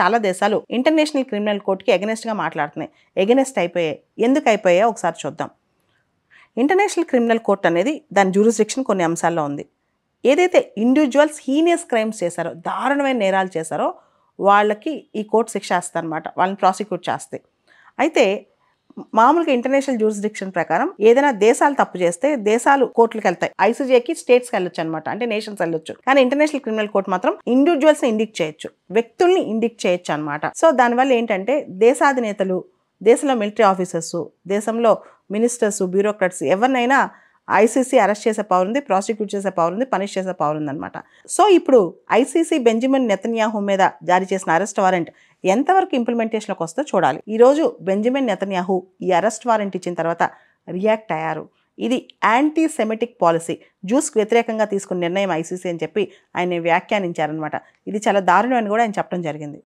చాలా దేశాలు international criminal కోర్టుకి ఎగనెస్ట్గా మాట్లాడుతున్నాయి. ఎగనెస్ట్ అయిపోయాయి. ఎందుకు అయిపోయాయో ఒకసారి చూద్దాం. ఇంటర్నేషనల్ క్రిమినల్ కోర్ట్ అనేది దాని జ్యూరిస్డిక్షన్ కొన్ని అంశాల్లో ఉంది. ఏదైతే ఇండివిజువల్స్ హీనియస్ క్రైమ్స్ చేశారో, దారుణమైన నేరాలు చేశారో వాళ్ళకి ఈ కోర్టు శిక్ష వేస్తుందన్నమాట, వాళ్ళని ప్రాసిక్యూట్ చేస్తే. అయితే మామూలుగా ఇంటర్నేషనల్ జ్యూరిస్డిక్షన్ ప్రకారం ఏదైనా దేశాలు తప్పు చేస్తే దేశాలు కోర్టులకు వెళ్తాయి. ఐసీజేకి స్టేట్స్కి వెళ్ళొచ్చు అనమాట, అంటే నేషన్స్ వెళ్ళొచ్చు. కానీ ఇంటర్నేషనల్ క్రిమినల్ కోర్ట్ మాత్రం ఇండివిజువల్స్ని ఇండిక్ట్ చేయొచ్చు, వ్యక్తుల్ని ఇండిక్ట్ చేయొచ్చు అనమాట. సో దానివల్ల ఏంటంటే దేశాధినేతలు, దేశంలో మిలిటరీ ఆఫీసర్స్, దేశంలో మినిస్టర్స్, బ్యూరోక్రాట్స్ ఎవరినైనా ఐసీసీ అరెస్ట్ చేసే పవర్ ఉంది, ప్రాసిక్యూట్ చేసే పవర్ ఉంది, పనిష్ చేసే పవర్ ఉందన్నమాట. సో ఇప్పుడు ఐసీసీ బెంజమిన్ నెతన్యాహు మీద జారీ చేసిన అరెస్ట్ వారెంట్ ఎంతవరకు ఇంప్లిమెంటేషన్లోకి వస్తుందో చూడాలి. ఈరోజు బెంజమిన్ నెతన్యాహు ఈ అరెస్ట్ వారెంట్ ఇచ్చిన తర్వాత రియాక్ట్ అయ్యారు. ఇది యాంటీ సెమిటిక్ పాలసీ, జ్యూస్కి వ్యతిరేకంగా తీసుకున్న నిర్ణయం ఐసీసీ అని చెప్పి ఆయన వ్యాఖ్యానించారనమాట. ఇది చాలా దారుణం అని కూడా ఆయన చెప్పడం జరిగింది.